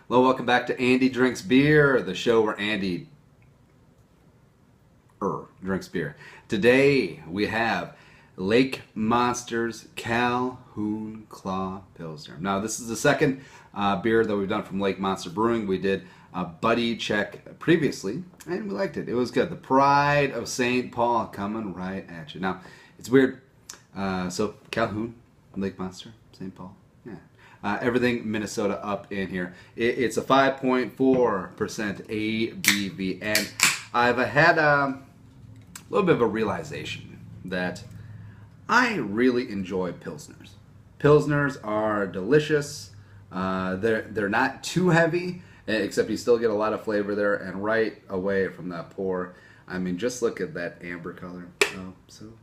Hello, welcome back to Andy Drinks Beer, the show where Andy drinks beer. Today we have Lake Monster's Calhoun Claw Pilsner. Now this is the second beer that we've done from Lake Monster Brewing. We did Buddy Czech previously, and we liked it. It was good. The pride of St. Paul coming right at you. Now, it's weird. So Calhoun, Lake Monster, St. Paul. Yeah. Everything Minnesota up in here. It's a 5.4% ABV, and I've had a little bit of a realization that I really enjoy pilsners. Pilsners are delicious. They're not too heavy, except you still get a lot of flavor there, and right away from that pour, I mean, just look at that amber color. Oh, so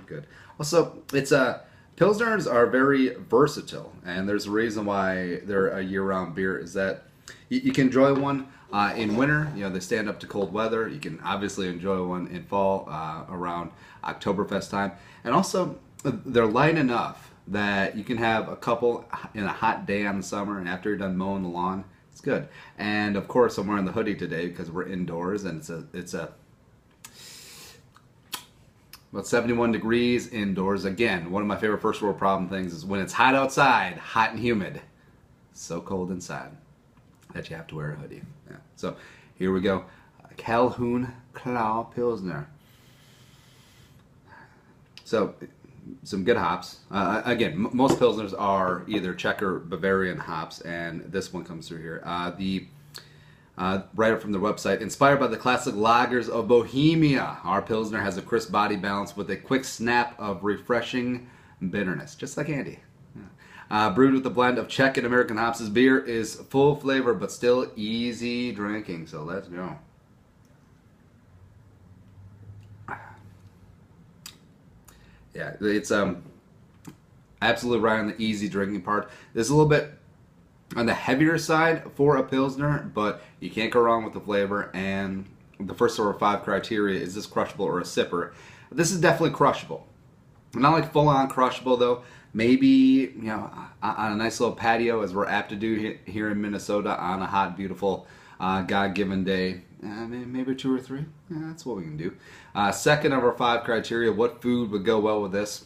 good. Also, it's a Pilsners are very versatile, and there's a reason why they're a year-round beer, is that you can enjoy one in winter. You know, they stand up to cold weather. You can obviously enjoy one in fall around Oktoberfest time. And also, they're light enough that you can have a couple in a hot day on the summer, and after you're done mowing the lawn, it's good. And of course, I'm wearing the hoodie today because we're indoors, and it's about 71 degrees indoors. Again, one of my favorite first world problem things is when it's hot outside, hot and humid, so cold inside that you have to wear a hoodie. Yeah. So here we go. Calhoun Claw Pilsner. So some good hops. Again, most Pilsners are either Czech or Bavarian hops, and this one comes through here. Right up from the website, inspired by the classic lagers of Bohemia, our Pilsner has a crisp body balance with a quick snap of refreshing bitterness, just like Andy. Yeah. Brewed with a blend of Czech and American hops, this beer is full flavor but still easy drinking. So let's go. Yeah, it's absolutely right on the easy drinking part. There's a little bit on the heavier side for a Pilsner, but you can't go wrong with the flavor. And the first sort of 5 criteria, is this crushable or a sipper? This is definitely crushable. Not like full-on crushable, though. Maybe, you know, on a nice little patio, as we're apt to do here in Minnesota on a hot, beautiful, God-given day. Maybe 2 or 3. Yeah, that's what we can do. Second of our 5 criteria, what food would go well with this?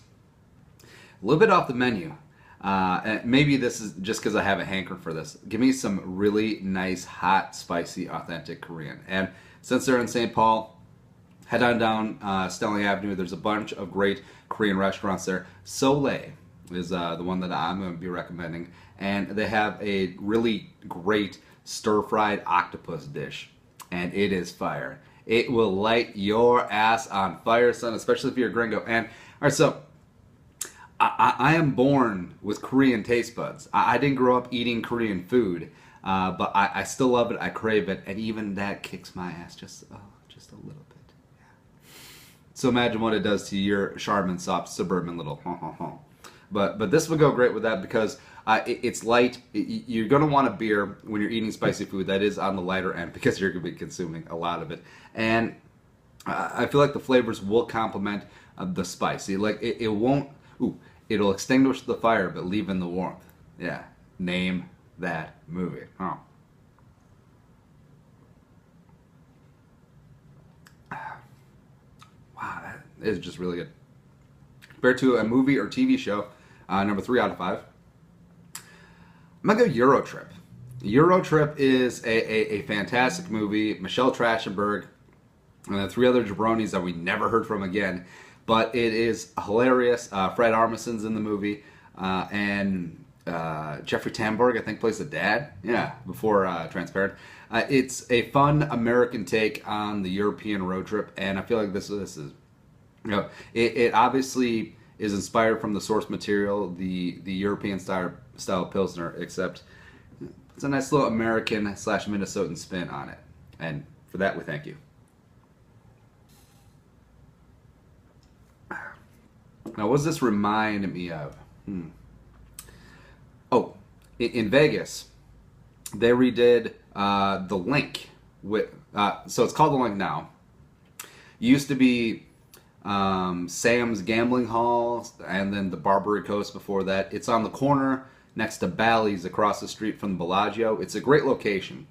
A little bit off the menu. And maybe this is just because I have a hankering for this. Give me some really nice, hot, spicy, authentic Korean. And since they're in St. Paul, head on down Stelling Avenue. There's a bunch of great Korean restaurants there. Soleil is the one that I'm going to be recommending. And they have a really great stir-fried octopus dish. And it is fire. It will light your ass on fire, son, especially if you're a gringo. And, all right, so I am born with Korean taste buds. I didn't grow up eating Korean food, but I still love it. I crave it, and even that kicks my ass just a little bit. Yeah. So imagine what it does to your Charmin soft suburban little. But this would go great with that because it's light. You're going to want a beer when you're eating spicy food that is on the lighter end because you're going to be consuming a lot of it. And I feel like the flavors will complement the spice. Like it won't. Ooh, it'll extinguish the fire but leave in the warmth. Yeah, name that movie. Oh. Wow, that is just really good. Compared to a movie or TV show, number 3 out of 5. I'm gonna go Euro Trip. Euro Trip is a fantastic movie. Michelle Trachtenberg and the 3 other jabronis that we never heard from again. But it is hilarious. Fred Armisen's in the movie, and Jeffrey Tambor, I think, plays the dad. Yeah, before Transparent. It's a fun American take on the European road trip, and I feel like this is, you know, it obviously is inspired from the source material, the European style Pilsner, except it's a nice little American / Minnesotan spin on it, and for that we thank you. Now, what does this remind me of? Oh, in Vegas, they redid the Link. So it's called the Link now. It used to be Sam's Gambling Hall, and then the Barbary Coast before that. It's on the corner next to Bally's across the street from the Bellagio. It's a great location.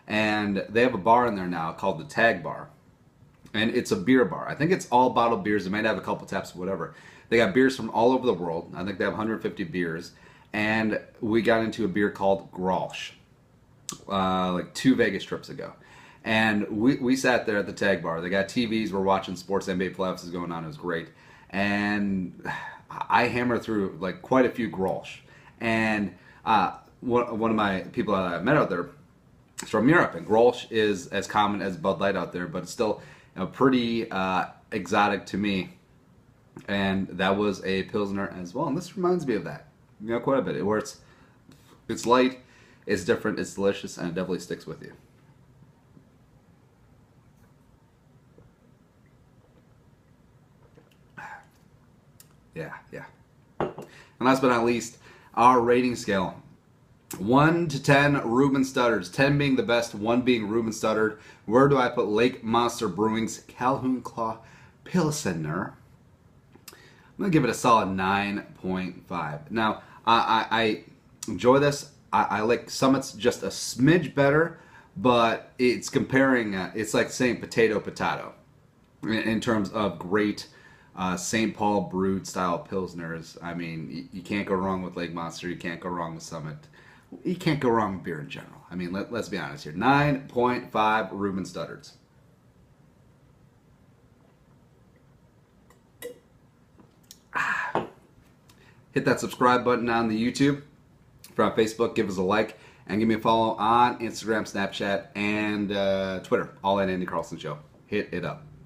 And they have a bar in there now called the Tag Bar. And it's a beer bar. I think it's all bottled beers. They might have a couple taps, whatever. They got beers from all over the world. I think they have 150 beers. And we got into a beer called Grolsch, like 2 Vegas trips ago. And we sat there at the Tag Bar. They got TVs. We're watching sports. NBA playoffs is going on. It was great. And I hammered through like quite a few Grolsch. And one of my people that I met out there is from Europe. And Grolsch is as common as Bud Light out there, but it's still pretty exotic to me. And that was a Pilsner as well. And this reminds me of that, quite a bit. Where it's light, it's different, it's delicious, and it definitely sticks with you. Yeah. And last but not least, our rating scale. 1 to 10 Reuben Studders. 10 being the best, 1 being Reuben Studdered. Where do I put Lake Monster Brewing's Calhoun Claw Pilsener? I'm going to give it a solid 9.5. Now, I enjoy this. I like Summit's just a smidge better, but it's comparing, it's like saying potato in terms of great St. Paul brewed style Pilsners. I mean, you can't go wrong with Lake Monster. You can't go wrong with Summit. You can't go wrong with beer in general. I mean, let's be honest here. 9.5 Reuben Studdards. Hit that subscribe button on the YouTube. If you're on Facebook, give us a like. And give me a follow on Instagram, Snapchat, and Twitter. All at Andy Carlson Show. Hit it up.